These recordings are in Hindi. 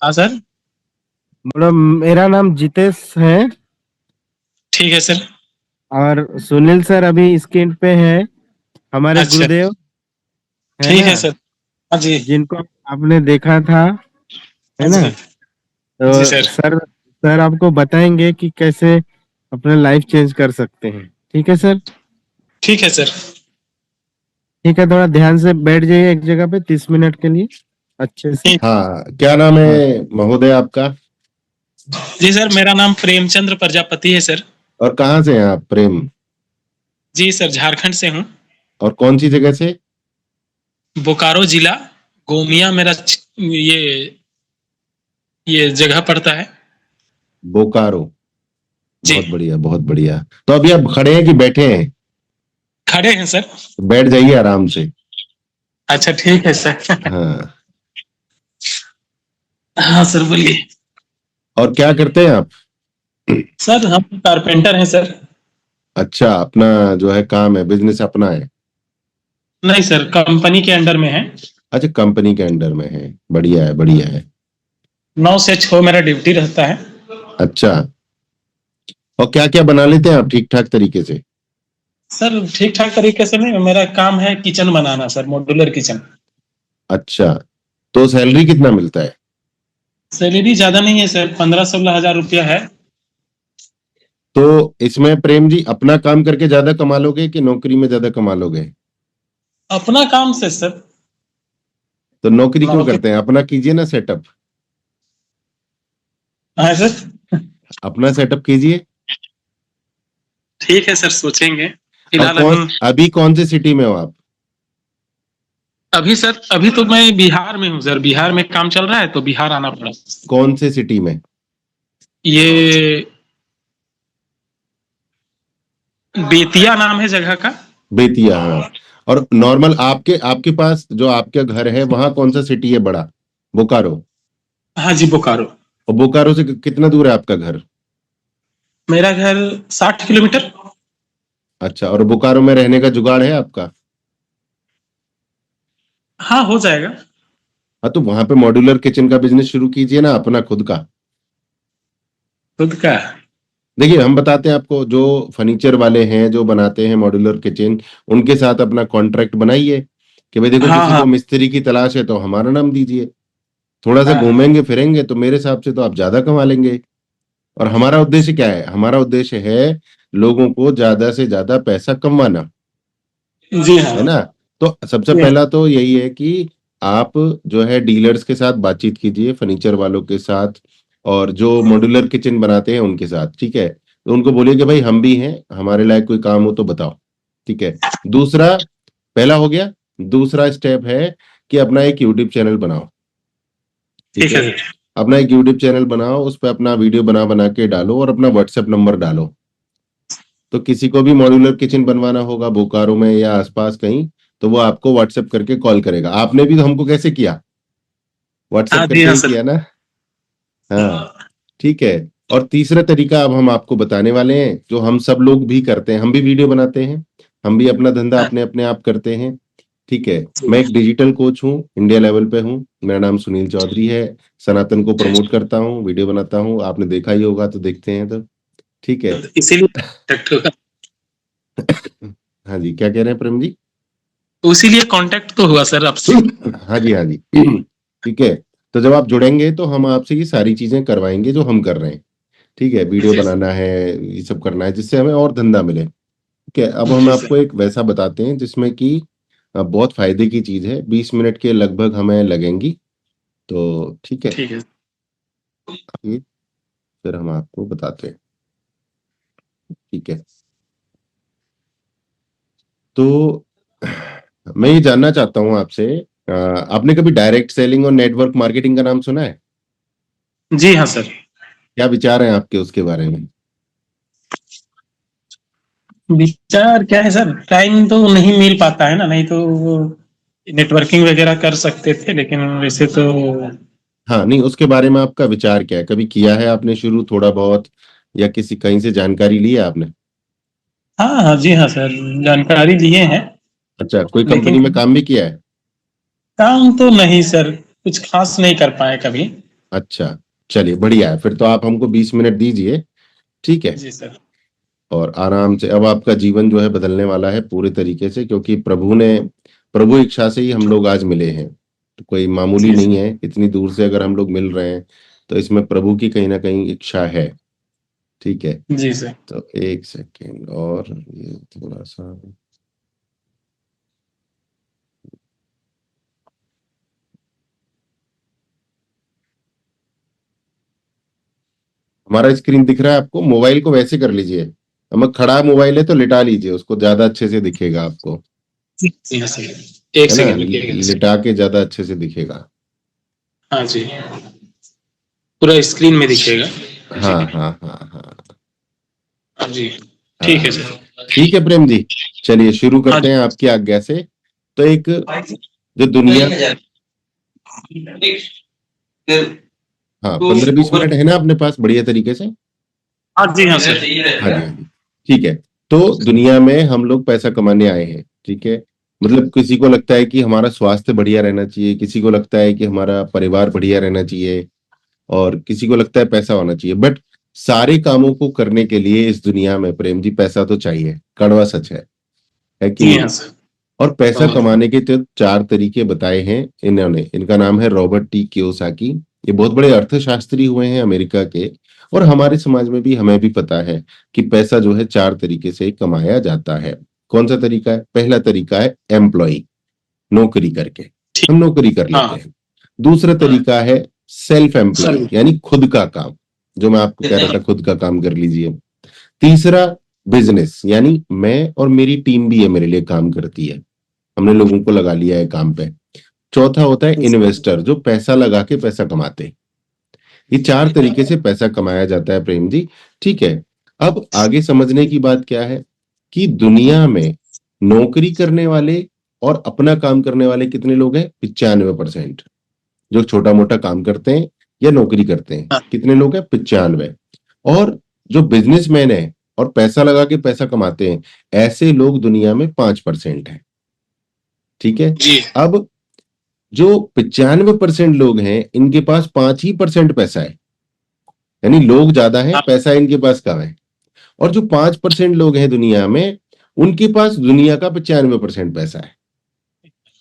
हाँ सर। मतलब मेरा नाम जितेश है। ठीक है सर। और सुनील सर अभी स्क्रीन पे है, हमारे अच्छा। गुरुदेव है ठीक ना, है सर। हाँ जी। जिनको आपने देखा था, है हाँ ना। जी। जी तो सर। सर सर आपको बताएंगे कि कैसे अपना लाइफ चेंज कर सकते हैं। ठीक है सर। ठीक है सर। ठीक है, थोड़ा ध्यान से बैठ जाइए एक जगह पे 30 मिनट के लिए, अच्छे से। ठीक। हाँ, क्या नाम हाँ। है महोदय आपका? जी सर, मेरा नाम प्रेमचंद्र प्रजापति है सर। और कहाँ से हैं आप प्रेम? जी सर, झारखंड से हूँ। और कौन सी जगह से? बोकारो जिला, गोमिया मेरा ये जगह पड़ता है। बोकारो। जी। बहुत बढ़िया, बहुत बढ़िया। तो अभी आप खड़े हैं कि बैठे हैं? खड़े हैं सर। तो बैठ जाइए आराम से। अच्छा ठीक है सर। हाँ। हाँ सर, बोलिए। और क्या करते हैं आप? सर हम कारपेंटर हैं सर। अच्छा, अपना जो है काम है, बिजनेस अपना है? नहीं सर, कंपनी के अंडर में है। अच्छा, कंपनी के अंडर में है। बढ़िया है, बढ़िया है। 9 से 6 मेरा ड्यूटी रहता है। अच्छा। और क्या क्या बना लेते हैं आप ठीक ठाक तरीके से? सर ठीक ठाक तरीके से नहीं, मेरा काम है किचन बनाना सर, मॉड्यूलर किचन। अच्छा, तो सैलरी कितना मिलता है? सैलरी ज्यादा नहीं है सर, 15-16 हजार रुपया है। तो इसमें प्रेम जी अपना काम करके ज्यादा कमा लोगे कि नौकरी में ज्यादा कमा लोगे? अपना काम से सर। तो नौकरी क्यों नौकरी। करते हैं? अपना कीजिए ना सेटअप। हाँ सर। अपना सेटअप कीजिए। ठीक है सर, सोचेंगे। और फिलहाल कौन, अभी। अभी कौन से सिटी में हो आप? अभी सर, अभी तो मैं बिहार में हूँ सर, बिहार में काम चल रहा है तो बिहार आना पड़ा। कौन से सिटी में? ये बेतिया नाम है जगह का। बेतिया, हाँ। और नॉर्मल आपके आपके पास जो आपका घर है वहां कौन सा सिटी है बड़ा? बोकारो। हाँ जी, बोकारो। और बोकारो से कितना दूर है आपका घर? मेरा घर 60 किलोमीटर। अच्छा, और बोकारो में रहने का जुगाड़ है आपका? हाँ, हो जाएगा। हाँ, तो वहां पे मॉड्यूलर किचन का बिजनेस शुरू कीजिए ना, अपना खुद का। खुद का। देखिए, हम बताते हैं आपको, जो फर्नीचर वाले हैं जो बनाते हैं मॉड्यूलर किचन, उनके साथ अपना कॉन्ट्रैक्ट बनाइए कि भाई देखो हाँ किसी हाँ को मिस्त्री की तलाश है तो हमारा नाम दीजिए। थोड़ा सा हाँ हाँ। घूमेंगे फिरेंगे तो मेरे हिसाब से तो आप ज्यादा कमा लेंगे। और हमारा उद्देश्य क्या है? हमारा उद्देश्य है लोगों को ज्यादा से ज्यादा पैसा कमाना, जी हाँ। है ना। तो सबसे जी हाँ। पहला तो यही है कि आप जो है डीलर्स के साथ बातचीत कीजिए, फर्नीचर वालों के साथ, और जो मॉड्यूलर किचन बनाते हैं उनके साथ, ठीक है। तो उनको बोलिए कि भाई हम भी हैं, हमारे लायक कोई काम हो तो बताओ। ठीक है। दूसरा, पहला हो गया। दूसरा स्टेप है कि अपना एक यूट्यूब चैनल बनाओ। ठीक ठीक है। है सर। अपना एक यूट्यूब चैनल बनाओ, उस पर अपना वीडियो बना बना के डालो और अपना व्हाट्सएप नंबर डालो। तो किसी को भी मॉड्यूलर किचन बनवाना होगा बोकारो में या आसपास कहीं, तो वो आपको व्हाट्सएप करके कॉल करेगा। आपने भी तो हमको कैसे किया? व्हाट्सएप हाँ जी करके हाँ ही सर। किया ना। हाँ। ठीक है। और तीसरा तरीका अब हम आपको बताने वाले हैं, जो हम सब लोग भी करते हैं, हम भी वीडियो बनाते हैं, हम भी अपना धंधा हाँ अपने अपने आप करते हैं। ठीक है। जी। मैं एक डिजिटल कोच हूँ, इंडिया लेवल पे हूँ। मेरा नाम सुनील चौधरी है। सनातन को प्रमोट करता हूँ, वीडियो बनाता हूँ, आपने देखा ही होगा तो देखते हैं तो। ठीक है। इसीलिए कांटेक्ट होगा। हाँ जी, क्या कह रहे हैं प्रेम जी? इसीलिए कांटेक्ट तो हुआ सर आपसे। हाँ जी, हाँ जी। ठीक है। तो जब आप जुड़ेंगे तो हम आपसे ये सारी चीजें करवाएंगे जो हम कर रहे हैं। ठीक है, वीडियो जी बनाना है, ये सब करना है जिससे हमें और धंधा मिले। ठीक है। अब हम जी सर। आपको एक वैसा बताते हैं जिसमें कि बहुत फायदे की चीज है। 20 मिनट के लगभग हमें लगेंगी। तो ठीक है, ठीक है। ये फिर हम आपको बताते हैं। ठीक है। तो मैं ये जानना चाहता हूँ आपसे, आपने कभी डायरेक्ट सेलिंग और नेटवर्क मार्केटिंग का नाम सुना है? जी हाँ सर। क्या विचार हैं आपके उसके बारे में? विचार क्या है सर, टाइम तो नहीं मिल पाता है ना, नहीं तो नेटवर्किंग वगैरह कर सकते थे, लेकिन वैसे तो। हाँ, नहीं, उसके बारे में आपका विचार क्या है? कभी किया है आपने शुरू थोड़ा बहुत, या किसी कहीं से जानकारी ली है आपने? हाँ हाँ जी हाँ सर, जानकारी लिए हैं। अच्छा, कोई लेकिन कंपनी में काम भी किया है? काम तो नहीं सर, कुछ खास नहीं कर पाए कभी। अच्छा, चलिए बढ़िया है, फिर तो आप हमको 20 मिनट दीजिए, ठीक है। जी सर। और आराम से अब आपका जीवन जो है बदलने वाला है पूरे तरीके से, क्योंकि प्रभु इच्छा से ही हम लोग आज मिले हैं, तो कोई मामूली जी नहीं सर। है। इतनी दूर से अगर हम लोग मिल रहे हैं तो इसमें प्रभु की कहीं ना कहीं इच्छा है, ठीक है। जी सर। तो एक सेकेंड, और ये थोड़ा सा, हमारा स्क्रीन दिख रहा है आपको? मोबाइल को वैसे कर लीजिए, हमें खड़ा मोबाइल है तो लिटा लीजिए उसको, ज्यादा अच्छे से दिखेगा आपको, जी हाँ सर, एक है ना? सेकेंड रुकिएगा सर। लिटा के ज्यादा अच्छे से दिखेगा। हाँ जी, पूरा स्क्रीन में दिखेगा। जी। हाँ हाँ हाँ हाँ हाँ जी, ठीक है हाँ, सर। ठीक है प्रेम जी, चलिए शुरू हाँ करते जी। हैं आपकी आज्ञा से। तो एक जो दुनिया, हाँ 15-20 मिनट है ना अपने पास बढ़िया तरीके से? हाँ जी हाँ सर। हाँ जी हाँ जी, ठीक है। तो दुनिया में हम लोग पैसा कमाने आए हैं, ठीक है। मतलब किसी को लगता है कि हमारा स्वास्थ्य बढ़िया रहना चाहिए, किसी को लगता है कि हमारा परिवार बढ़िया रहना चाहिए, और किसी को लगता है पैसा होना चाहिए। बट सारे कामों को करने के लिए इस दुनिया में प्रेम जी पैसा तो चाहिए, कड़वा सच है कि जी नहीं? हाँ सर। और पैसा कमाने के तो 4 तरीके बताए हैं इन्होंने। इनका नाम है रॉबर्ट टी कियोसाकी। ये बहुत बड़े अर्थशास्त्री हुए हैं अमेरिका के, और हमारे समाज में भी हमें भी पता है कि पैसा जो है 4 तरीके से कमाया जाता है। कौन सा तरीका है? पहला तरीका है एम्प्लॉय, नौकरी करके, ठीक। हम नौकरी कर लेते हाँ। हैं। दूसरा तरीका है सेल्फ एम्प्लॉय, सर। यानी खुद का काम, जो मैं आपको कह रहा था खुद का काम कर लीजिए। तीसरा बिजनेस, यानी मैं और मेरी टीम भी है मेरे लिए काम करती है, हमने लोगों को लगा लिया है काम पे। चौथा होता है इन्वेस्टर, जो पैसा लगा के पैसा कमाते हैं। ये 4 तरीके से पैसा कमाया जाता है प्रेम जी, ठीक है। अब आगे समझने की बात क्या है कि दुनिया में नौकरी करने वाले और अपना काम करने वाले कितने लोग हैं? 95%। जो छोटा मोटा काम करते हैं या नौकरी करते हैं, हाँ कितने लोग हैं? 95। और जो बिजनेसमैन है और पैसा लगा के पैसा कमाते हैं, ऐसे लोग दुनिया में 5% है, ठीक है। जी। अब जो 95% लोग हैं, इनके पास 5% पैसा है, यानी लोग ज्यादा है, हाँ पैसा इनके पास कम है। और जो 5% लोग हैं दुनिया में, उनके पास दुनिया का 95% पैसा है।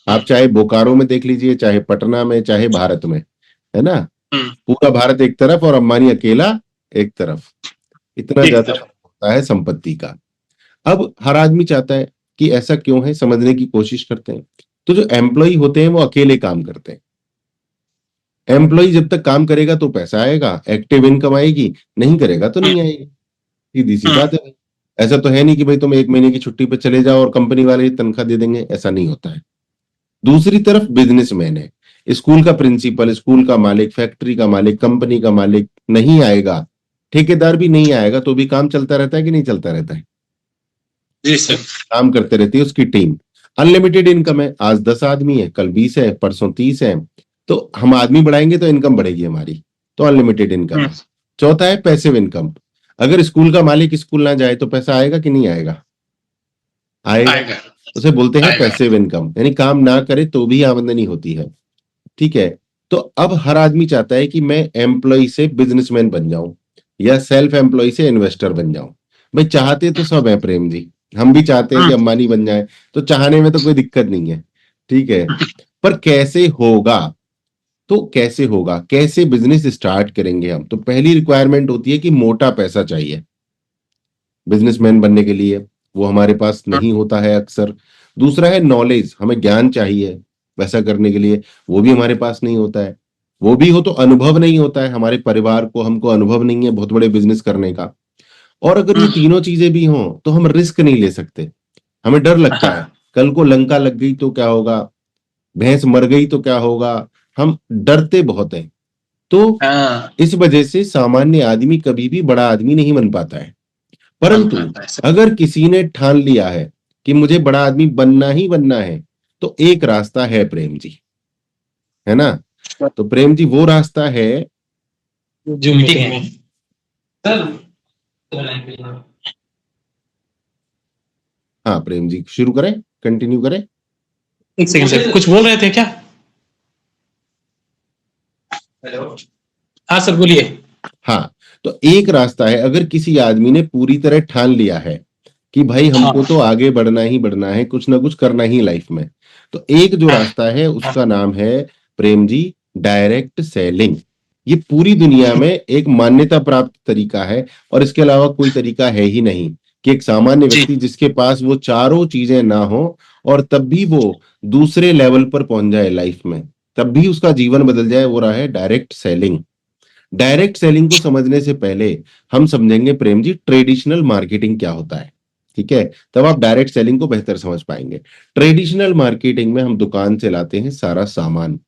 आप चाहे बोकारो में देख लीजिए, चाहे पटना में, चाहे भारत में, है ना? हम्म, पूरा भारत एक तरफ और अंबानी अकेला एक तरफ, इतना ठीक ज्यादा सर। होता है संपत्ति का। अब हर आदमी चाहता है कि ऐसा क्यों है, समझने की कोशिश करते हैं। तो जो एम्प्लॉय होते हैं वो अकेले काम करते हैं। एम्प्लॉय जब तक काम करेगा तो पैसा आएगा, एक्टिव इनकम आएगी, नहीं करेगा तो हम्म, नहीं आएगी, सीधी सी हम्म, बात है। ऐसा तो है नहीं कि भाई तुम 1 महीने की छुट्टी पे चले जाओ और कंपनी वाले ही तनख्वाह दे देंगे, ऐसा नहीं होता है। दूसरी तरफ बिजनेसमैन है, स्कूल का प्रिंसिपल, स्कूल का मालिक, फैक्ट्री का मालिक, कंपनी का मालिक नहीं आएगा, ठेकेदार भी नहीं आएगा, तो भी काम चलता रहता है कि नहीं चलता रहता है? जी सर। काम करते रहती है उसकी टीम। अनलिमिटेड इनकम है, आज 10 आदमी है, कल 20 है, परसों 30 है, तो हम आदमी बढ़ाएंगे तो इनकम बढ़ेगी हमारी, तो अनलिमिटेड इनकम हम्म, है। चौथा है पैसिव इनकम, अगर स्कूल का मालिक स्कूल ना जाए तो पैसा आएगा कि नहीं आएगा? आएगा। आएगा। उसे बोलते हैं आएगा। पैसिव इनकम, यानी काम ना करे तो भी आमदनी होती है, ठीक है। तो अब हर आदमी चाहता है कि मैं एम्प्लॉय से बिजनेसमैन बन जाऊं, या सेल्फ एम्प्लॉय से इन्वेस्टर बन जाऊं। भाई चाहते तो सब है प्रेम जी, हम भी चाहते हैं कि हम्म, अंबानी बन जाए, तो चाहने में तो कोई दिक्कत नहीं है, ठीक है। पर कैसे होगा? तो कैसे होगा, कैसे बिजनेस स्टार्ट करेंगे हम? तो पहली रिक्वायरमेंट होती है कि मोटा पैसा चाहिए बिजनेसमैन बनने के लिए, वो हमारे पास नहीं होता है अक्सर। दूसरा है नॉलेज, हमें ज्ञान चाहिए वैसा करने के लिए, वो भी हमारे पास नहीं होता है। वो भी हो तो अनुभव नहीं होता है, हमारे परिवार को, हमको अनुभव नहीं है बहुत बड़े बिजनेस करने का। और अगर ये हम्म, तीनों चीजें भी हों तो हम रिस्क नहीं ले सकते, हमें डर लगता है हाँ कल को लंका लग गई तो क्या होगा, भैंस मर गई तो क्या होगा, हम डरते बहुत हैं। तो हाँ, इस वजह से सामान्य आदमी कभी भी बड़ा आदमी नहीं बन पाता है। बन परंतु पाता है सर। अगर किसी ने ठान लिया है कि मुझे बड़ा आदमी बनना ही बनना है, तो एक रास्ता है प्रेम जी, है ना? तो प्रेम जी वो रास्ता है, जो मीटिंग में सर। हाँ प्रेम जी शुरू करें, कंटिन्यू करें। एक सेकंड सर, कुछ बोल रहे थे क्या? हेलो। हाँ सर बोलिए। हाँ, तो एक रास्ता है, अगर किसी आदमी ने पूरी तरह ठान लिया है कि भाई हमको हाँ तो आगे बढ़ना ही बढ़ना है, कुछ ना कुछ करना ही लाइफ में, तो एक जो हाँ रास्ता है उसका नाम है प्रेम जी डायरेक्ट सेलिंग। ये पूरी दुनिया में एक मान्यता प्राप्त तरीका है और इसके अलावा कोई तरीका है ही नहीं कि एक सामान्य जी व्यक्ति जिसके पास वो चारों चीजें ना हो और तब भी वो दूसरे लेवल पर पहुंच जाए लाइफ में, तब भी उसका जीवन बदल जाए, वो रहा है डायरेक्ट सेलिंग। डायरेक्ट सेलिंग को समझने से पहले हम समझेंगे प्रेम जी ट्रेडिशनल मार्केटिंग क्या होता है, ठीक है? तब आप डायरेक्ट सेलिंग को बेहतर समझ पाएंगे। ट्रेडिशनल मार्केटिंग में हम दुकान से लाते हैं सारा सामान,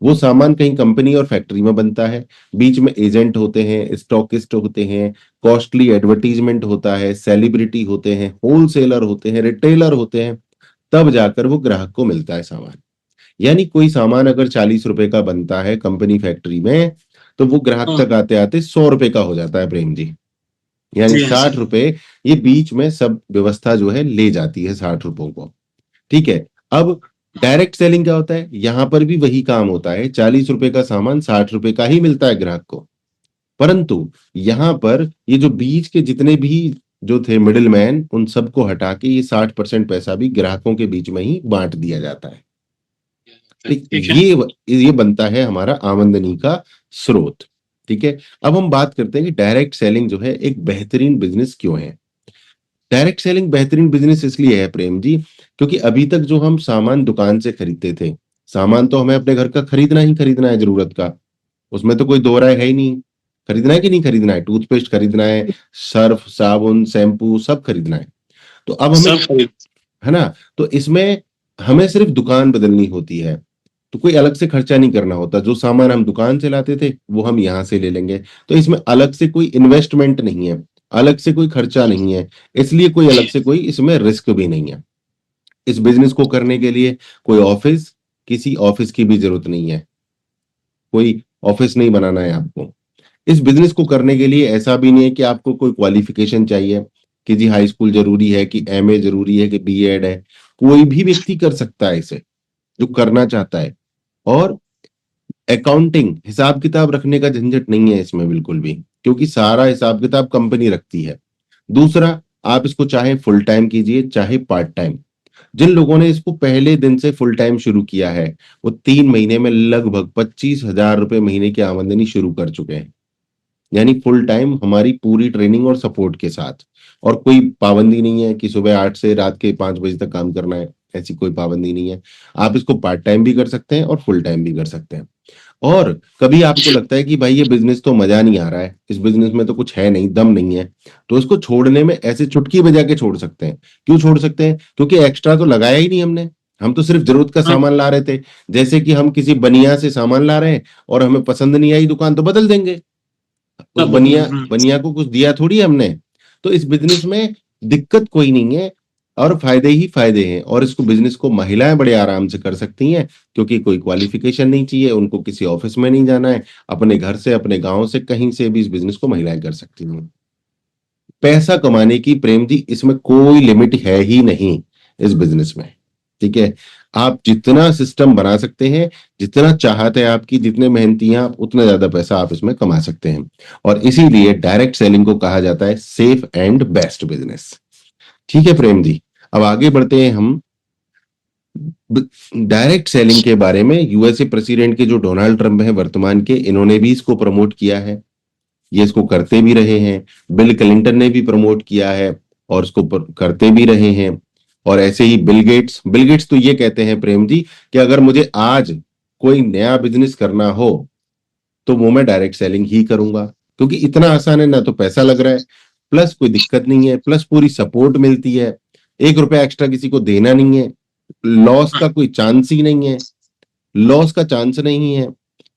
वो सामान कहीं कंपनी और फैक्ट्री में बनता है, बीच में एजेंट होते हैं, स्टॉकिस्ट होते हैं, कॉस्टली एडवर्टीजमेंट होता है, सेलिब्रिटी होते हैं, होलसेलर होते हैं, रिटेलर होते हैं, तब जाकर वो ग्राहक को मिलता है सामान। यानी कोई सामान अगर 40 रुपए का बनता है कंपनी फैक्ट्री में, तो वो ग्राहक हाँ तक आते आते 100 रुपए का हो जाता है प्रेम जी। यानी जी हाँ 60 सर। रुपए ये बीच में सब व्यवस्था जो है ले जाती है 60 रुपयों को, ठीक है? अब डायरेक्ट सेलिंग क्या होता है? यहां पर भी वही काम होता है, 40 रुपए का सामान 60 रुपए का ही मिलता है ग्राहक को, परंतु यहां पर ये जो बीच के जितने भी जो थे मिडिल मैन, उन सबको हटा के ये 60% पैसा भी ग्राहकों के बीच में ही बांट दिया जाता है। ठीक, ठीक है। ये बनता है हमारा आमदनी का स्रोत, ठीक है? अब हम बात करते हैं कि डायरेक्ट सेलिंग जो है एक बेहतरीन बिजनेस क्यों है। डायरेक्ट सेलिंग बेहतरीन बिजनेस इसलिए है प्रेम जी, क्योंकि अभी तक जो हम सामान दुकान से खरीदते थे, सामान तो हमें अपने घर का खरीदना ही खरीदना है जरूरत का, उसमें तो कोई दो राय है ही नहीं। खरीदना है कि नहीं खरीदना है? टूथपेस्ट खरीदना है, सर्फ साबुन शैम्पू सब खरीदना है। तो अब हमें, सब खरीद। है ना? तो इसमें हमें सिर्फ दुकान बदलनी होती है, तो कोई अलग से खर्चा नहीं करना होता। जो सामान हम दुकान से लाते थे वो हम यहाँ से ले लेंगे, तो इसमें अलग से कोई इन्वेस्टमेंट नहीं है, अलग से कोई खर्चा नहीं है, इसलिए कोई अलग से कोई इसमें रिस्क भी नहीं है। इस बिजनेस को करने के लिए कोई ऑफिस, किसी ऑफिस की भी जरूरत नहीं है, कोई ऑफिस नहीं बनाना है आपको। इस बिजनेस को करने के लिए ऐसा भी नहीं है कि आपको कोई क्वालिफिकेशन चाहिए कि जी हाई स्कूल जरूरी है, कि एमए जरूरी है, कि बीएड है। कोई भी व्यक्ति कर सकता है इसे, जो करना चाहता है। और अकाउंटिंग हिसाब किताब रखने का झंझट नहीं है इसमें बिल्कुल भी, क्योंकि सारा हिसाब किताब कंपनी रखती है। दूसरा, आप इसको चाहे फुल टाइम कीजिए चाहे पार्ट टाइम। जिन लोगों ने इसको पहले दिन से फुल टाइम शुरू किया है, वो 3 महीने में लगभग 25,000 रुपए महीने की आमदनी शुरू कर चुके हैं। यानी फुल टाइम हमारी पूरी ट्रेनिंग और सपोर्ट के साथ। और कोई पाबंदी नहीं है कि सुबह 8 से रात के 5 बजे तक काम करना है, ऐसी कोई पाबंदी नहीं है। आप इसको पार्ट टाइम भी कर सकते हैं और फुल टाइम भी कर सकते हैं। और कभी आपको लगता है कि भाई ये बिजनेस तो मजा नहीं आ रहा है, इस बिजनेस में तो कुछ है नहीं, दम नहीं है, तो इसको छोड़ने में ऐसे चुटकी बजा के छोड़ सकते हैं। क्यों छोड़ सकते हैं? क्योंकि एक्स्ट्रा तो लगाया ही नहीं हमने, हम तो सिर्फ जरूरत का हाँ सामान ला रहे थे। जैसे कि हम किसी बनिया से सामान ला रहे हैं और हमें पसंद नहीं आई दुकान, तो बदल देंगे। उस सब। बनिया को कुछ दिया थोड़ी हमने। तो इस बिजनेस में दिक्कत कोई नहीं है और फायदे ही फायदे हैं। और इसको बिजनेस को महिलाएं बड़े आराम से कर सकती हैं, क्योंकि कोई क्वालिफिकेशन नहीं चाहिए उनको, किसी ऑफिस में नहीं जाना है, अपने घर से अपने गांव से कहीं से भी इस बिजनेस को महिलाएं कर सकती हैं। पैसा कमाने की प्रेम जी इसमें कोई लिमिट है ही नहीं इस बिजनेस में, ठीक है? आप जितना सिस्टम बना सकते हैं, जितना चाहते हैं आपकी, जितने मेहनती हैं आप, उतना ज्यादा पैसा आप इसमें कमा सकते हैं। और इसीलिए डायरेक्ट सेलिंग को कहा जाता है सेफ एंड बेस्ट बिजनेस। ठीक है प्रेम जी, अब आगे बढ़ते हैं हम डायरेक्ट सेलिंग के बारे में। यूएसए प्रेसिडेंट के जो डोनाल्ड ट्रंप हैं वर्तमान के, इन्होंने भी इसको प्रमोट किया है, ये इसको करते भी रहे हैं। बिल क्लिंटन ने भी प्रमोट किया है और इसको करते भी रहे हैं। और ऐसे ही बिल गेट्स तो ये कहते हैं प्रेम जी कि अगर मुझे आज कोई नया बिजनेस करना हो तो वो मैं डायरेक्ट सेलिंग ही करूंगा, क्योंकि इतना आसान है, ना तो पैसा लग रहा है, प्लस कोई दिक्कत नहीं है, प्लस पूरी सपोर्ट मिलती है, 1 रुपया एक्स्ट्रा किसी को देना नहीं है, लॉस का कोई चांस ही नहीं है, लॉस का चांस नहीं है,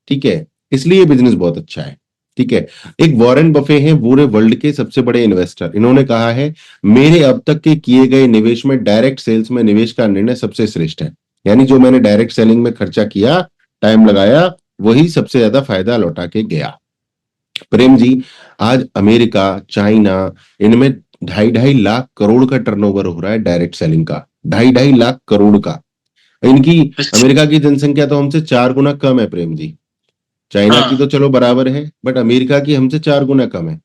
ठीक है? इसलिए बिजनेस बहुत अच्छा है, ठीक है? एक वॉरेन बफे हैं पूरे वर्ल्ड के सबसे बड़े इन्वेस्टर, इन्होंने कहा है मेरे अब तक के किए गए निवेश में डायरेक्ट सेल्स में निवेश का निर्णय सबसे श्रेष्ठ है। यानी जो मैंने डायरेक्ट सेलिंग में खर्चा किया, टाइम लगाया, वही सबसे ज्यादा फायदा लौटा के गया। प्रेम जी, आज अमेरिका, चाइना, इनमें 2.5 लाख करोड़ का टर्नओवर हो रहा है डायरेक्ट सेलिंग का, 2.5 लाख करोड़ का। इनकी अच्छा। अमेरिका की जनसंख्या तो हमसे 4 गुना कम है प्रेम जी, चाइना हाँ। की तो चलो बराबर है, बट अमेरिका की हमसे 4 गुना कम है।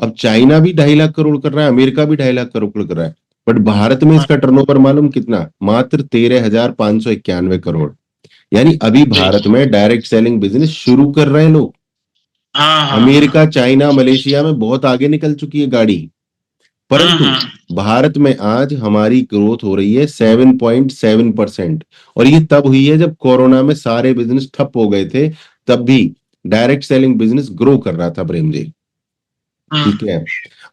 अब चाइना भी 2.5 लाख करोड़ कर रहा है, अमेरिका भी 2.5 लाख करोड़ कर रहा है, बट भारत में हाँ, इसका टर्नओवर मालूम कितना? मात्र 13,591 करोड़। यानी अभी भारत देखिए। में डायरेक्ट सेलिंग बिजनेस शुरू कर रहे हैं लोग। हाँ, हाँ, अमेरिका, हाँ। चाइना, मलेशिया में बहुत आगे निकल चुकी है गाड़ी, परंतु भारत में आज हमारी ग्रोथ हो रही है 7.7%। और ये तब हुई है जब कोरोना में सारे बिजनेस ठप हो गए थे, तब भी डायरेक्ट सेलिंग बिजनेस ग्रो कर रहा था प्रेम जी। ठीक है।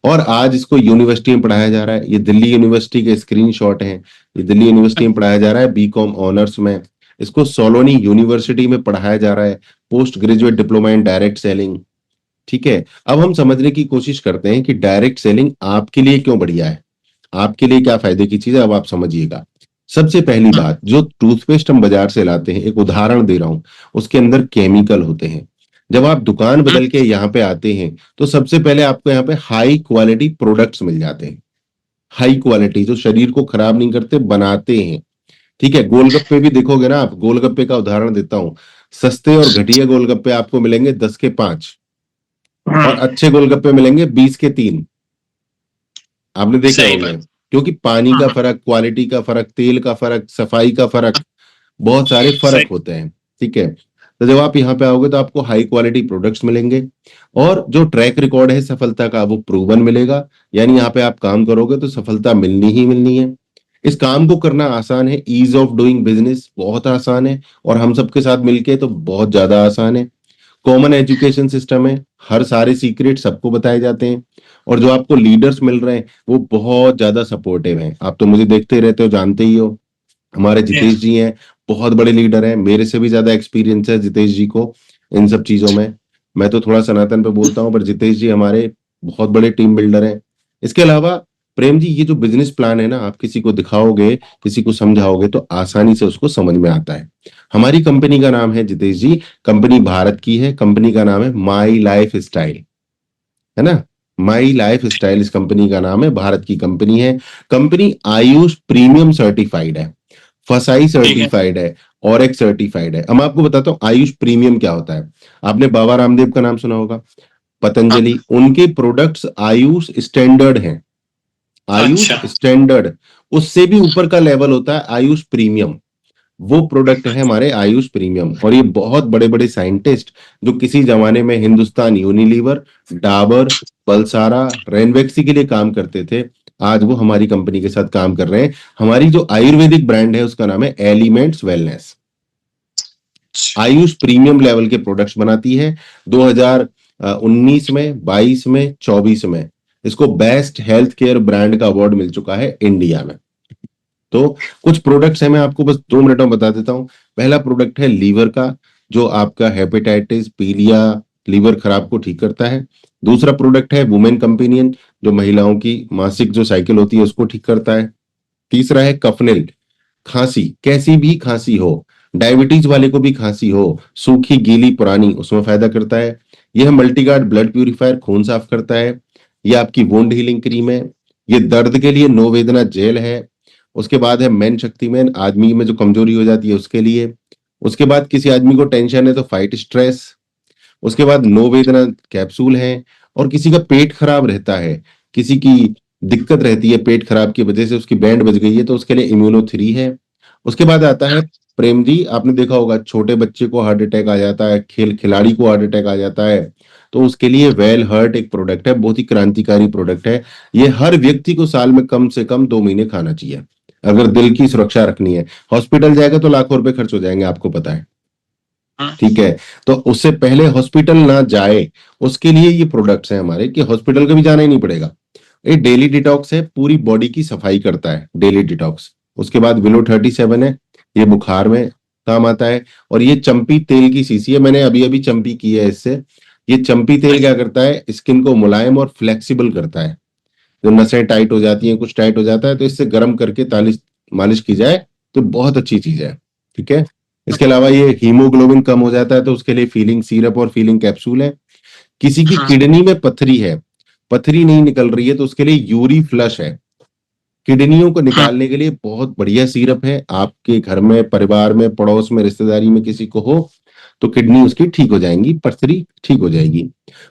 और आज इसको यूनिवर्सिटी में पढ़ाया जा रहा है, ये दिल्ली यूनिवर्सिटी के स्क्रीनशॉट हैं। ये दिल्ली यूनिवर्सिटी में पढ़ाया जा रहा है बीकॉम ऑनर्स में। इसको सोलोनी यूनिवर्सिटी में पढ़ाया जा रहा है post graduate diploma in direct selling. ठीक है। अब हम समझने की कोशिश करते हैं कि डायरेक्ट सेलिंग आपके लिए क्यों बढ़िया है, आपके लिए क्या फायदे की चीज है। अब आप समझिएगा। सबसे पहली बात, जो टूथपेस्ट हम बाजार से लाते हैं, एक उदाहरण दे रहा हूं, उसके अंदर केमिकल होते हैं। जब आप दुकान बदल के यहाँ पे आते हैं तो सबसे पहले आपको यहाँ पे हाई क्वालिटी प्रोडक्ट्स मिल जाते हैं। हाई क्वालिटी, जो शरीर को खराब नहीं करते, बनाते हैं। ठीक है। गोलगप्पे भी देखोगे ना आप, गोलगप्पे का उदाहरण देता हूं, सस्ते और घटिया गोलगप्पे आपको मिलेंगे 10 के 5, और अच्छे गोलगप्पे मिलेंगे 20 के 3। आपने देखे सही होंगे, बात। क्योंकि पानी का फर्क, क्वालिटी का फर्क, तेल का फर्क, सफाई का फर्क, बहुत सारे फर्क सही। होते हैं। ठीक है। तो जब आप यहाँ पे आओगे तो आपको हाई क्वालिटी प्रोडक्ट्स मिलेंगे, और जो ट्रैक रिकॉर्ड है सफलता का वो प्रूवन मिलेगा। यानी यहाँ पे आप काम करोगे तो सफलता मिलनी ही मिलनी है। इस काम को करना आसान है, ईज ऑफ डूइंग बिजनेस बहुत आसान है, और हम सबके साथ मिलके तो बहुत ज्यादा आसान है। कॉमन एजुकेशन सिस्टम है, हर सारे सीक्रेट सबको बताए जाते हैं, और जो आपको लीडर्स मिल रहे हैं वो बहुत ज्यादा सपोर्टिव हैं। आप तो मुझे देखते ही रहते हो, जानते ही हो। हमारे जितेश जी हैं, बहुत बड़े लीडर हैं, मेरे से भी ज्यादा एक्सपीरियंस है जितेश जी को इन सब चीजों में। मैं तो थोड़ा सनातन पे बोलता हूँ, पर जितेश जी हमारे बहुत बड़े टीम बिल्डर हैं। इसके अलावा प्रेम जी, ये जो बिजनेस प्लान है ना, आप किसी को दिखाओगे, किसी को समझाओगे तो आसानी से उसको समझ में आता है। हमारी कंपनी का नाम है जितेश जी, कंपनी भारत की है, कंपनी का नाम है माई लाइफ स्टाइल, है ना। माई लाइफ स्टाइल इस कंपनी का नाम है, भारत की कंपनी है। कंपनी आयुष प्रीमियम सर्टिफाइड है, फसाई ठीक है। सर्टिफाइड है, और एक सर्टिफाइड है। अब मैं आपको बताता हूँ आयुष प्रीमियम क्या होता है। आपने बाबा रामदेव का नाम सुना होगा, हाँ। पतंजलि, उनके प्रोडक्ट्स आयुष स्टैंडर्ड हैं। आयुष अच्छा। स्टैंडर्ड, उससे भी ऊपर का लेवल होता है आयुष प्रीमियम। वो प्रोडक्ट है हमारे आयुष प्रीमियम, और ये बहुत बड़े बड़े साइंटिस्ट जो किसी जमाने में हिंदुस्तान यूनिलीवर, डाबर, पल्सारा, रेनवेक्सी के लिए काम करते थे, आज वो हमारी कंपनी के साथ काम कर रहे हैं। हमारी जो आयुर्वेदिक ब्रांड है उसका नाम है elements wellness. Ayush premium level के प्रोडक्ट्स बनाती है। 2019 में, 22 में, 24 में इसको बेस्ट हेल्थ केयर ब्रांड का अवार्ड मिल चुका है इंडिया में। तो कुछ प्रोडक्ट्स हैं, मैं आपको बस 2 मिनट में बता देता हूं। पहला प्रोडक्ट है लीवर का, जो आपका हेपेटाइटिस, पीलिया, लीवर खराब को ठीक करता है। दूसरा प्रोडक्ट है वुमेन कंपेनियन, जो महिलाओं की मासिक जो साइकिल होती है उसको ठीक करता है। तीसरा है कफनिल, खांसी, कैसी भी खांसी हो, डायबिटीज वाले को भी खांसी हो, सूखी, गीली, पुरानी, उसमें फायदा करता है। यह मल्टीगार्ड ब्लड प्यूरिफायर, खून साफ करता है। यह आपकी वुंड हीलिंग क्रीम है। ये दर्द के लिए नो वेदना जेल है। उसके बाद है मेन शक्तिमैन, आदमी में जो कमजोरी हो जाती है उसके लिए। उसके बाद किसी आदमी को टेंशन है तो फाइट स्ट्रेस। उसके बाद नो वेदना कैप्सूल है। और किसी का पेट खराब रहता है, किसी की दिक्कत रहती है पेट खराब की वजह से, उसकी बैंड बज गई है, तो उसके लिए इम्यूनो 3 है। उसके बाद आता है प्रेम जी, आपने देखा होगा छोटे बच्चे को हार्ट अटैक आ जाता है, खेल खिलाड़ी को हार्ट अटैक आ जाता है, तो उसके लिए वेल हर्ट एक प्रोडक्ट है, बहुत ही क्रांतिकारी प्रोडक्ट है। ये हर व्यक्ति को साल में कम से कम 2 महीने खाना चाहिए, अगर दिल की सुरक्षा रखनी है। हॉस्पिटल जाएगा तो लाखों रुपए खर्च हो जाएंगे, आपको पता है। ठीक है। तो उससे पहले हॉस्पिटल ना जाए उसके लिए ये प्रोडक्ट्स हैं हमारे, कि हॉस्पिटल का भी जाना ही नहीं पड़ेगा। ये डेली डिटॉक्स है, पूरी बॉडी की सफाई करता है डेली डिटॉक्स। उसके बाद विलो 37 है, ये बुखार में काम आता है। और ये चंपी तेल की शीशी है, मैंने अभी अभी चंपी की है इससे। ये चंपी तेल क्या करता है, स्किन को मुलायम और फ्लेक्सिबल करता है। जो नसें टाइट हो जाती हैं, कुछ टाइट हो जाता है, तो इससे गर्म करके तालिश मालिश की जाए तो बहुत अच्छी चीज है। ठीक है। इसके अलावा ये हीमोग्लोबिन कम हो जाता है तो उसके लिए फीलिंग सिरप और फीलिंग कैप्सूल है। किसी की किडनी में पथरी है, पथरी नहीं निकल रही है, तो उसके लिए यूरी फ्लश है। किडनियों को निकालने के लिए बहुत बढ़िया सिरप है। आपके घर में, परिवार में, पड़ोस में, रिश्तेदारी में किसी को हो तो किडनी उसकी ठीक हो जाएंगी, पथरी ठीक हो जाएगी।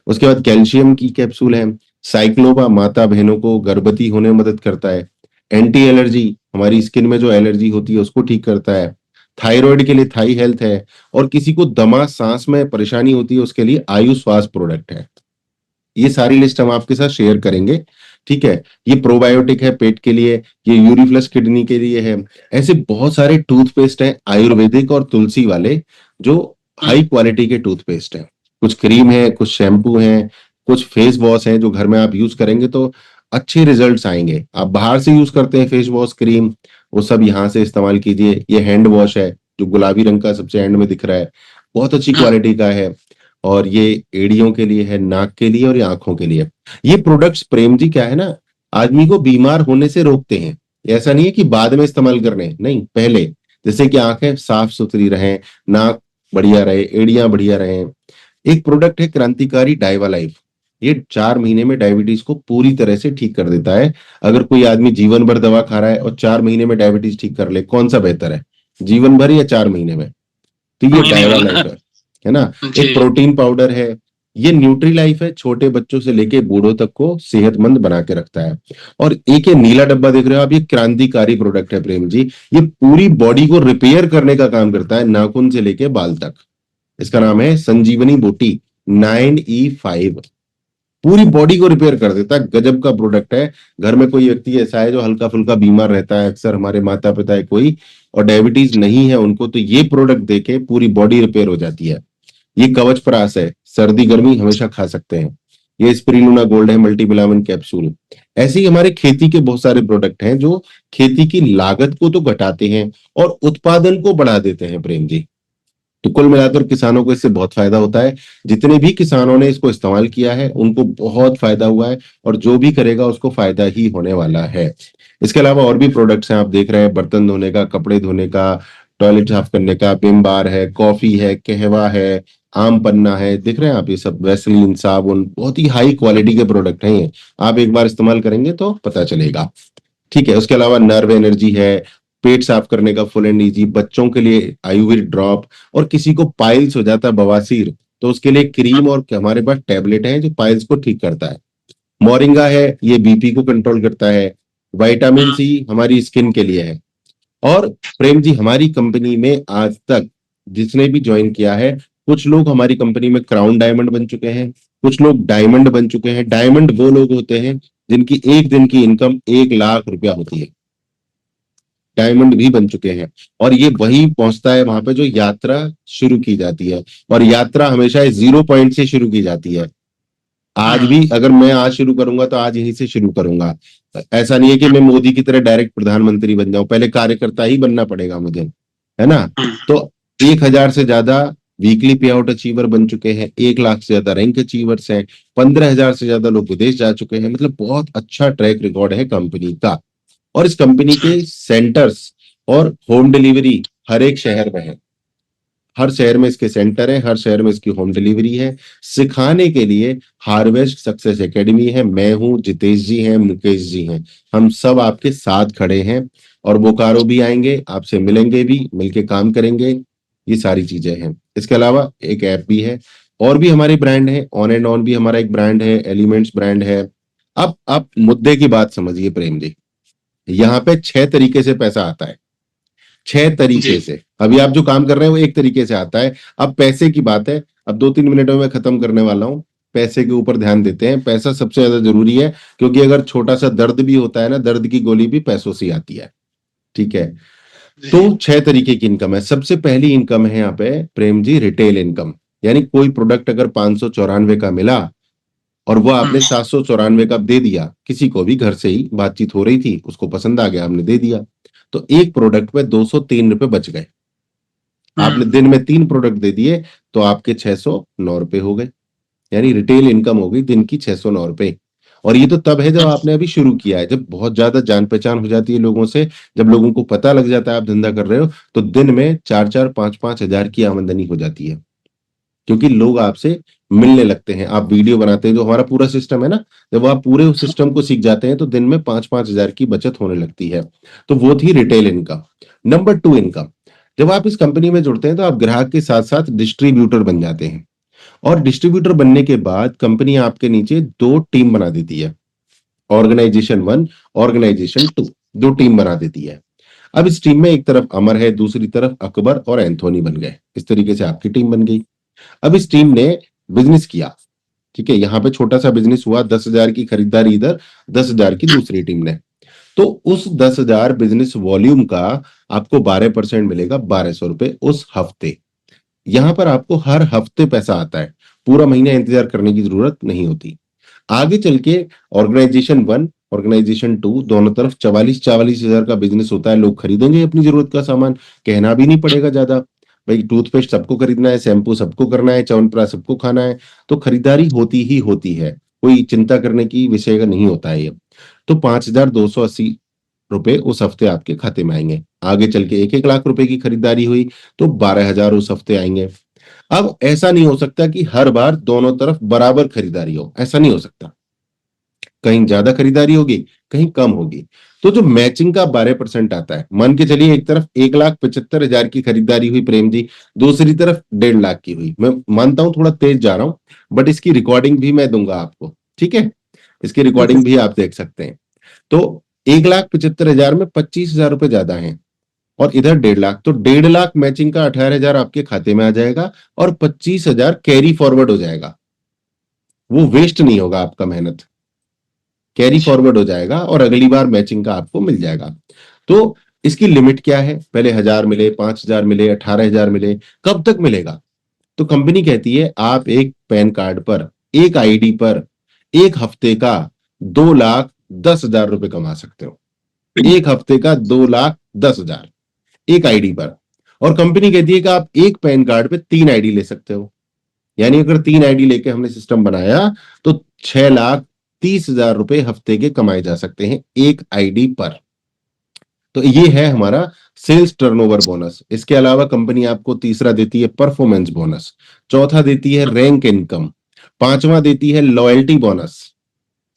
उसके बाद कैल्शियम की कैप्सूल है। साइक्लोबा माता बहनों को गर्भवती होने में मदद करता है। एंटी एलर्जी, हमारी स्किन में जो एलर्जी होती है उसको ठीक करता है। थायराइड के लिए थाई हेल्थ है। और किसी को दमा सांस में परेशानी होती है उसके लिए आयु श्वास प्रोडक्ट है। ये सारी लिस्ट हम आपके साथ शेयर करेंगे, ठीक है। ये प्रोबायोटिक है पेट के लिए, ये यूरिफ्लस किडनी के लिए है। ऐसे बहुत सारे टूथपेस्ट हैं आयुर्वेदिक और तुलसी वाले, जो हाई क्वालिटी के टूथपेस्ट हैं। कुछ क्रीम है, कुछ शैम्पू है, कुछ फेस वॉश है जो घर में आप यूज करेंगे तो अच्छे रिजल्ट्स आएंगे। आप बाहर से यूज करते हैं फेस वॉश क्रीम, वो सब यहाँ से इस्तेमाल कीजिए। ये हैंड वॉश है जो गुलाबी रंग का सबसे एंड में दिख रहा है, बहुत अच्छी क्वालिटी का है। और ये एड़ियों के लिए है, नाक के लिए और ये आंखों के लिए। ये प्रोडक्ट्स प्रेम जी क्या है ना, आदमी को बीमार होने से रोकते हैं। ऐसा नहीं है कि बाद में इस्तेमाल करने, नहीं, पहले। जैसे कि आंखें साफ सुथरी रहें, नाक बढ़िया रहे, एड़ियां बढ़िया रहें। एक प्रोडक्ट है क्रांतिकारी डाइवा लाइफ। ये 4 महीने में डायबिटीज को पूरी तरह से ठीक कर देता है। अगर कोई आदमी जीवन भर दवा खा रहा है और 4 महीने में डायबिटीज ठीक कर ले, कौन सा बेहतर है, जीवन भर या 4 महीने में? तो ये महीने डाइवा में। लाइफ है ना। जी। एक प्रोटीन पाउडर है, ये न्यूट्री लाइफ है, छोटे बच्चों से लेके बूढ़ों तक को सेहतमंद बना के रखता है। और एक ये नीला डब्बा देख रहे हो आप, ये क्रांतिकारी प्रोडक्ट है प्रेम जी। ये पूरी बॉडी को रिपेयर करने का काम करता है, नाखून से लेके बाल तक। इसका नाम है संजीवनी बूटी 9E5। पूरी बॉडी को रिपेयर कर देता है, गजब का प्रोडक्ट है। घर में कोई व्यक्ति ऐसा है जो हल्का फुल्का बीमार रहता है, अक्सर हमारे माता पिता है कोई, और डायबिटीज नहीं है उनको, तो ये प्रोडक्ट देके पूरी बॉडी रिपेयर हो जाती है। ये कवच प्राश है, सर्दी गर्मी हमेशा खा सकते हैं। ये स्पिरुलिना गोल्ड है, मल्टीविटामिन कैप्सूल। ऐसे ही हमारे खेती के बहुत सारे प्रोडक्ट हैं जो खेती की लागत को तो घटाते हैं और उत्पादन को बढ़ा देते हैं प्रेम जी। तो कुल मिलाकर किसानों को इससे बहुत फायदा होता है। जितने भी किसानों ने इसको इस्तेमाल किया है उनको बहुत फायदा हुआ है, और जो भी करेगा उसको फायदा ही होने वाला है। इसके अलावा और भी प्रोडक्ट्स हैं, आप देख रहे हैं, बर्तन धोने का, कपड़े धोने का, टॉयलेट साफ करने का, विम बार है, कॉफी है, कहवा है, आम पन्ना है, दिख रहे हैं आप, ये सब वैसलीन, साबुन, बहुत ही हाई क्वालिटी के प्रोडक्ट हैं ये। आप एक बार इस्तेमाल करेंगे तो पता चलेगा, ठीक है। उसके अलावा नर्व एनर्जी है, पेट साफ करने का फुल एंड इजी, बच्चों के लिए आयुर्वेद ड्रॉप, और किसी को पाइल्स हो जाता है, बवासीर, तो उसके लिए क्रीम और हमारे पास टैबलेट है जो पाइल्स को ठीक करता है। मोरिंगा है, ये बीपी को कंट्रोल करता है। विटामिन सी हमारी स्किन के लिए है। और प्रेम जी हमारी कंपनी में आज तक जिसने भी ज्वाइन किया है, कुछ लोग हमारी कंपनी में क्राउन डायमंड बन चुके हैं, कुछ लोग डायमंड बन चुके हैं। डायमंड वो लोग होते हैं जिनकी एक दिन की इनकम 1 लाख रुपया होती है, डायमंड भी बन चुके हैं। और ये वही पहुंचता है वहां पे जो यात्रा शुरू की जाती है, और यात्रा हमेशा 0 पॉइंट से शुरू की जाती है। आज भी अगर मैं आज शुरू करूंगा तो आज यहीं से शुरू करूंगा। ऐसा नहीं है कि मैं मोदी की तरह डायरेक्ट प्रधानमंत्री बन जाऊं, पहले कार्यकर्ता ही बनना पड़ेगा मुझे, है ना। तो 1000 से ज्यादा वीकली पे आउट अचीवर बन चुके हैं, 1 लाख से ज्यादा रैंक अचीवर्स हैं, 15,000 से ज्यादा लोग विदेश जा चुके हैं। मतलब बहुत अच्छा ट्रैक रिकॉर्ड है कंपनी का। और इस कंपनी के सेंटर्स और होम डिलीवरी हर एक शहर में है, हर शहर में इसके सेंटर है, हर शहर में इसकी होम डिलीवरी है। सिखाने के लिए हार्वेस्ट सक्सेस एकेडमी है, मैं हूं, जितेश जी हैं, मुकेश जी हैं, हम सब आपके साथ खड़े हैं। और बोकारो भी आएंगे, आपसे मिलेंगे भी, मिलके काम करेंगे। ये सारी चीजें हैं। इसके अलावा एक ऐप भी है, और भी हमारे ब्रांड है, ऑन एंड ऑन भी हमारा एक ब्रांड है, एलिमेंट्स ब्रांड है। अब आप मुद्दे की बात समझिए प्रेम जी, यहाँ पे 6 तरीके से पैसा आता है, 6 तरीके से। अभी आप जो काम कर रहे हैं वो एक तरीके से आता है। अब पैसे की बात है, अब 2-3 मिनट में मैं खत्म करने वाला हूँ। पैसे के ऊपर ध्यान देते हैं, पैसा सबसे ज्यादा जरूरी है, क्योंकि अगर छोटा सा दर्द भी होता है ना, दर्द की गोली भी पैसों से आती है, ठीक है। तो 6 तरीके की इनकम है। सबसे पहली इनकम है यहाँ पे प्रेम जी रिटेल इनकम, यानी कोई प्रोडक्ट अगर 594 का मिला और वो आपने 794 का दे दिया, किसी को भी घर से ही बातचीत हो रही थी, उसको पसंद आ गया, हमने दे दिया, तो एक प्रोडक्ट पे 203 रुपए बच गए। आपने दिन में 3 प्रोडक्ट दे दिए तो आपके 609 रुपए हो गए, यानी रिटेल इनकम हो गई दिन की 609 रुपए। और ये तो तब है जब आपने अभी शुरू किया है, जब बहुत ज्यादा जान पहचान हो जाती है लोगों से, जब लोगों को पता लग जाता है आप धंधा कर रहे हो, तो दिन में 4-4, 5-5 हजार की आमदनी हो जाती है, क्योंकि लोग आपसे मिलने लगते हैं। आप वीडियो बनाते हैं, जो हमारा पूरा सिस्टम है ना, जब आप पूरे उस सिस्टम को सीख जाते हैं तो दिन में 5-5 हजार की बचत होने लगती है। तो वो थी रिटेल इनकम। नंबर 2 इनकम, जब आप इस कंपनी में जुड़ते हैं तो आप ग्राहक के साथ साथ डिस्ट्रीब्यूटर बन जाते हैं, और डिस्ट्रीब्यूटर बनने के बाद कंपनी आपके नीचे 2 टीम बना देती है, ऑर्गेनाइजेशन 1, ऑर्गेनाइजेशन 2, 2 टीम बना देती है। अब इस टीम में एक तरफ अमर है, दूसरी तरफ अकबर और एंथोनी बन गए। इस तरीके से आपकी टीम बन गई। अब इस टीम ने बिजनेस किया, ठीक है, यहाँ पे छोटा सा बिजनेस हुआ, 10,000 की खरीदारी इधर, 10,000 की दूसरी टीम ने। तो उस 10,000 बिजनेस वॉल्यूम का आपको 12% मिलेगा, 1,200 रुपए उस हफ्ते। यहां पर आपको हर हफ्ते पैसा आता है, पूरा महीना इंतजार करने की जरूरत नहीं होती। आगे चल के ऑर्गेनाइजेशन 1, ऑर्गेनाइजेशन 2 दोनों तरफ 44 हजार का बिजनेस होता है। लोग खरीदेंगे अपनी जरूरत का सामान, कहना भी नहीं पड़ेगा ज्यादा, भाई टूथपेस्ट सबको खरीदना है, शैम्पू सबको करना है, च्यवनप्राश सबको खाना है, तो खरीदारी होती ही होती है, कोई चिंता करने की विषय का नहीं होता है ये। तो 5,280 रुपए उस हफ्ते आपके खाते में आएंगे। आगे चल के 1-1 लाख रुपए की खरीदारी हुई तो 12,000 उस हफ्ते आएंगे। अब ऐसा नहीं हो सकता कि हर बार दोनों तरफ बराबर खरीदारी हो, ऐसा नहीं हो सकता। कहीं ज्यादा खरीदारी होगी, कहीं कम होगी। तो जो मैचिंग का 12% आता है, मान के चलिए एक तरफ 1,75,000 की खरीदारी हुई प्रेम जी, दूसरी तरफ 1.5 लाख की हुई। मैं मानता हूं थोड़ा तेज जा रहा हूं, बट इसकी रिकॉर्डिंग भी मैं दूंगा आपको, ठीक है, इसकी रिकॉर्डिंग भी आप देख सकते हैं। तो 1,75,000 में 25,000 रुपए ज्यादा है, और इधर 1.5 लाख, तो 1.5 लाख मैचिंग का 18,000 आपके खाते में आ जाएगा, और 25,000 कैरी फॉरवर्ड हो जाएगा। वो वेस्ट नहीं होगा, आपका मेहनत कैरी फॉरवर्ड हो जाएगा, और अगली बार मैचिंग का आपको मिल जाएगा। तो इसकी लिमिट क्या है? पहले 1,000 मिले, 5,000 मिले, 18,000 मिले, कब तक मिलेगा? तो कंपनी कहती है आप एक पैन कार्ड पर, एक आईडी पर एक हफ्ते का 2,10,000 रुपए कमा सकते हो। एक हफ्ते का 2,10,000 एक आईडी पर। और कंपनी कहती है कि आप एक पैन कार्ड पे 3 आईडी ले सकते हो। यानी अगर 3 आईडी लेके हमने सिस्टम बनाया तो 6,30,000 रुपए हफ्ते के कमाए जा सकते हैं एक आईडी पर। तो ये है हमारा सेल्स टर्नओवर बोनस। इसके अलावा कंपनी आपको तीसरा देती है परफॉर्मेंस बोनस, चौथा देती है रैंक इनकम, पांचवा देती है लॉयल्टी बोनस।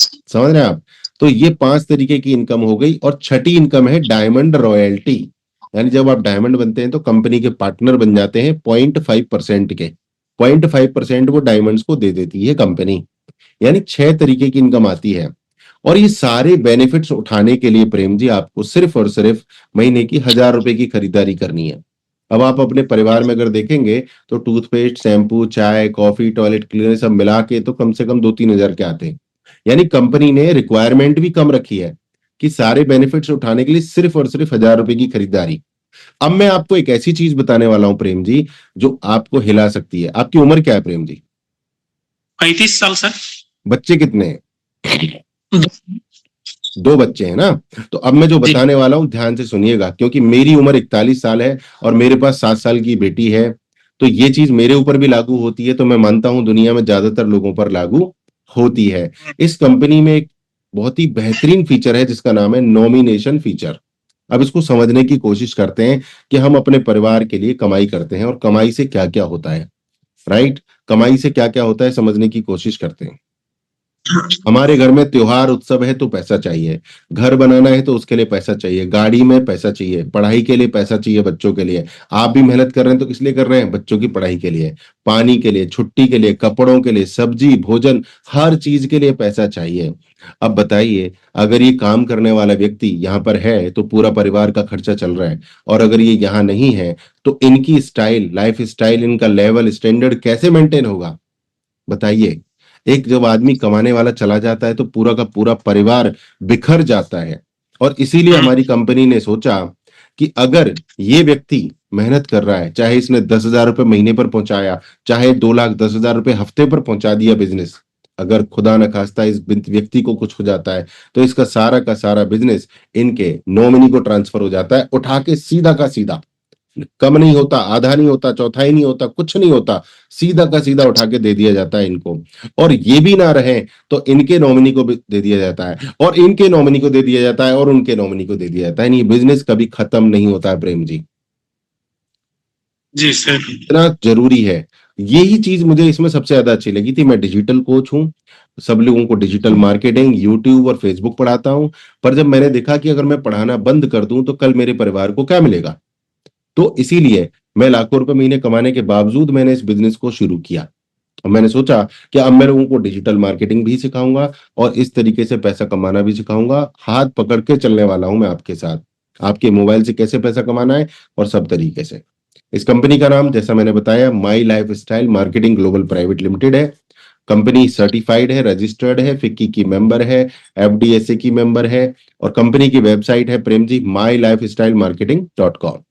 समझ रहे हैं आप? तो ये 5 तरीके की इनकम हो गई, और छठी इनकम है डायमंड रॉयल्टी। यानी जब आप डायमंड बनते हैं तो कंपनी के पार्टनर बन जाते हैं 0.5% के, 0.5% वो डायमंड्स को दे देती है कंपनी। यानी 6 तरीके की इनकम आती है। और ये सारे बेनिफिट्स उठाने के लिए प्रेम जी आपको सिर्फ और सिर्फ महीने की 1,000 रुपए की खरीदारी करनी है। अब आप अपने परिवार में अगर देखेंगे तो टूथपेस्ट, शैम्पू, चाय, कॉफी, टॉयलेट क्लीनर सब मिला के तो कम से कम 2-3 हजार के आते हैं। यानी कंपनी ने रिक्वायरमेंट भी कम रखी है कि सारे बेनिफिट्स उठाने के लिए सिर्फ और सिर्फ 1,000 रुपए की खरीदारी। अब मैं आपको एक ऐसी चीज बताने वाला हूं प्रेम जी जो आपको हिला सकती है। आपकी उम्र क्या है प्रेम जी? 35 साल सर। बच्चे कितने हैं? 2 बच्चे हैं ना? तो अब मैं जो जी। बताने वाला हूं ध्यान से सुनिएगा, क्योंकि मेरी उम्र 41 साल है और मेरे पास 7 साल की बेटी है। तो ये चीज मेरे ऊपर भी लागू होती है, तो मैं मानता हूं दुनिया में ज्यादातर लोगों पर लागू होती है। इस कंपनी में एक बहुत ही बेहतरीन फीचर है जिसका नाम है नॉमिनेशन फीचर। अब इसको समझने की कोशिश करते हैं कि हम अपने परिवार के लिए कमाई करते हैं और कमाई से क्या क्या होता है। राइट, कमाई से क्या क्या होता है समझने की कोशिश करते हैं। हमारे घर में त्योहार उत्सव है तो पैसा चाहिए, घर बनाना है तो उसके लिए पैसा चाहिए, गाड़ी में पैसा चाहिए, पढ़ाई के लिए पैसा चाहिए बच्चों के लिए। आप भी मेहनत कर रहे हैं तो किस लिए कर रहे हैं? बच्चों की पढ़ाई के लिए, पानी के लिए, छुट्टी के लिए, कपड़ों के लिए, सब्जी, भोजन, हर चीज के लिए पैसा चाहिए। अब बताइए, अगर ये काम करने वाला व्यक्ति यहाँ पर है तो पूरा परिवार का खर्चा चल रहा है, और अगर ये यहाँ नहीं है तो इनकी स्टाइल, लाइफ स्टाइल, इनका लेवल स्टैंडर्ड कैसे मेंटेन होगा? बताइए। एक जब आदमी कमाने वाला चला जाता है तो पूरा का पूरा परिवार बिखर जाता है। और इसीलिए हमारी कंपनी ने सोचा कि अगर ये व्यक्ति मेहनत कर रहा है, चाहे इसने 10,000 रुपए महीने पर पहुंचाया, चाहे 2,10,000 रुपए हफ्ते पर पहुंचा दिया बिजनेस, अगर खुदा न खास्ता इस व्यक्ति को कुछ हो जाता है तो इसका सारा का सारा बिजनेस इनके नॉमिनी को ट्रांसफर हो जाता है, उठा के सीधा का सीधा, कम नहीं होता, आधा नहीं होता, चौथाई नहीं होता, कुछ नहीं होता, सीधा का सीधा उठा के दे दिया जाता है इनको। और ये भी ना रहे तो इनके नॉमिनी को भी दे दिया जाता है, और इनके नॉमिनी को दे दिया जाता है, और उनके नॉमिनी को दे दिया जाता है। ये बिजनेस कभी खत्म नहीं होता है प्रेम जी। जी सर। इतना जरूरी है। यही चीज मुझे इसमें सबसे ज्यादा अच्छी लगी थी। मैं डिजिटल कोच हूँ, सब लोगों को डिजिटल मार्केटिंग, यूट्यूब और फेसबुक पढ़ाता हूँ। पर जब मैंने देखा कि अगर मैं पढ़ाना बंद कर दूं तो कल मेरे परिवार को क्या मिलेगा, तो इसीलिए मैं लाखों रुपए महीने कमाने के बावजूद मैंने इस बिजनेस को शुरू किया और मैंने सोचा कि अब मैं लोगों को डिजिटल मार्केटिंग भी सिखाऊंगा और इस तरीके से पैसा कमाना भी सिखाऊंगा। हाथ पकड़ के चलने वाला हूं मैं आपके साथ, आपके मोबाइल से कैसे पैसा कमाना है और सब तरीके से। इस कंपनी का नाम जैसा मैंने बताया my life style marketing global private limited है। कंपनी सर्टिफाइड है, रजिस्टर्ड है, फिक्की की मेंबर है, एफडीएसए की मेंबर है और कंपनी की वेबसाइट है प्रेम जी mylifestylemarketing.com।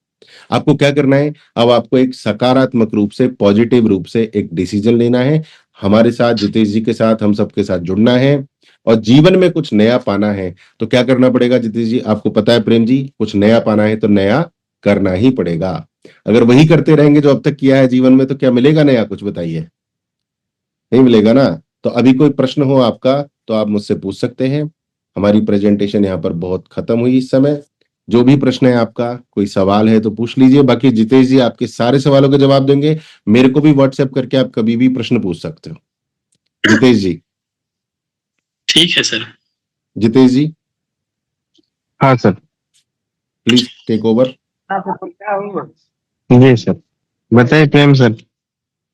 आपको क्या करना है, अब आपको एक सकारात्मक रूप से पॉजिटिव रूप से एक डिसीजन लेना है। हमारे साथ जितेश जी के साथ हम सबके साथ जुड़ना है और जीवन में कुछ नया पाना है तो क्या करना पड़ेगा जितेश जी, आपको पता है प्रेम जी, कुछ नया पाना है तो नया करना ही पड़ेगा। अगर वही करते रहेंगे जो अब तक किया है जीवन में तो क्या मिलेगा नया, कुछ बताइए, नहीं मिलेगा ना। तो अभी कोई प्रश्न हो आपका तो आप मुझसे पूछ सकते हैं। हमारी प्रेजेंटेशन यहाँ पर बहुत खत्म हुई इस समय। जो भी प्रश्न है आपका, कोई सवाल है तो पूछ लीजिए, बाकी जितेश जी आपके सारे सवालों के जवाब देंगे। मेरे को भी व्हाट्सएप करके आप कभी भी प्रश्न पूछ सकते हो। जितेश जी, ठीक है सर। जितेश जी हाँ सर। Please take over. जी सर, बताइए प्रेम सर,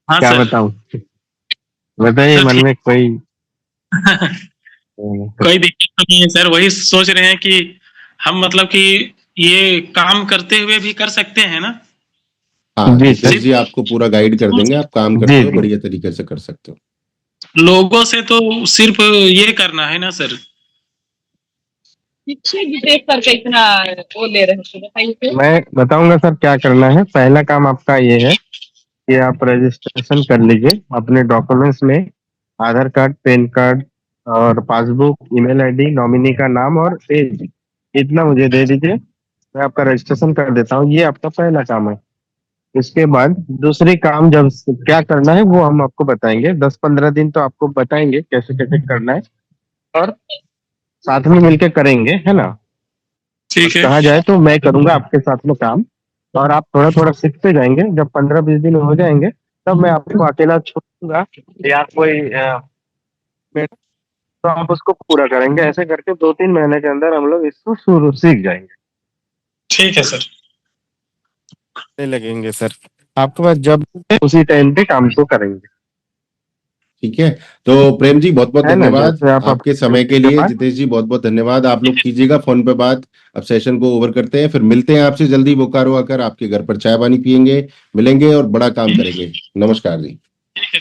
हाँ क्या सर। बताऊं, बताइए सर, मन में कोई कोई दिक्कत तो नहीं है सर, वही सोच रहे हैं कि हम मतलब कि ये काम करते हुए भी कर सकते हैं ना। हाँ जी जितेश जी आपको पूरा गाइड कर देंगे, आप काम करते जी हो जी बढ़िया तरीके से कर सकते हो। लोगों से तो सिर्फ ये करना है ना सर। पीछे भी देख करके इतना वो ले रहे थे, बताइए तो। मैं बताऊंगा सर क्या करना है। पहला काम आपका ये है कि आप रजिस्ट्रेशन कर लीजिए अपने डॉक्यूमेंट्स में, आधार कार्ड, पैन कार्ड और पासबुक, ईमेल आईडी, नॉमिनी का नाम और एज, इतना मुझे दे दीजिए, मैं आपका रजिस्ट्रेशन कर देता हूँ। ये आपका पहला काम है। इसके बाद दूसरी काम जब क्या करना है वो हम आपको बताएंगे, 10-15 दिन तो आपको बताएंगे कैसे कैसे करना है और साथ में मिलके करेंगे, है ना। ठीक है। कहा जाए तो मैं करूंगा आपके साथ में काम और आप थोड़ा थोड़ा सीखते जाएंगे। जब 15-20 दिन हो जाएंगे तब मैं आपको अकेला छोड़ूंगा या कोई तो आप उसको पूरा करेंगे। ऐसे करके 2-3 महीने के अंदर हम लोग इसको शुरू सीख जाएंगे। ठीक है सर। नहीं लगेंगे सर, आपके पास जब उसी टाइम पे काम को करेंगे, ठीक है, तो प्रेम जी बहुत बहुत है ना। धन्यवाद जैसे आप आपके समय के के लिए। बाद जितेश जी बहुत बहुत धन्यवाद, आप लोग कीजिएगा फोन पे बात। अब सेशन को ओवर करते हैं, फिर मिलते हैं आपसे जल्दी, बोकारो आकर आपके घर पर चाय पानी पियेंगे, मिलेंगे और बड़ा काम करेंगे। नमस्कार जी। ठीक है।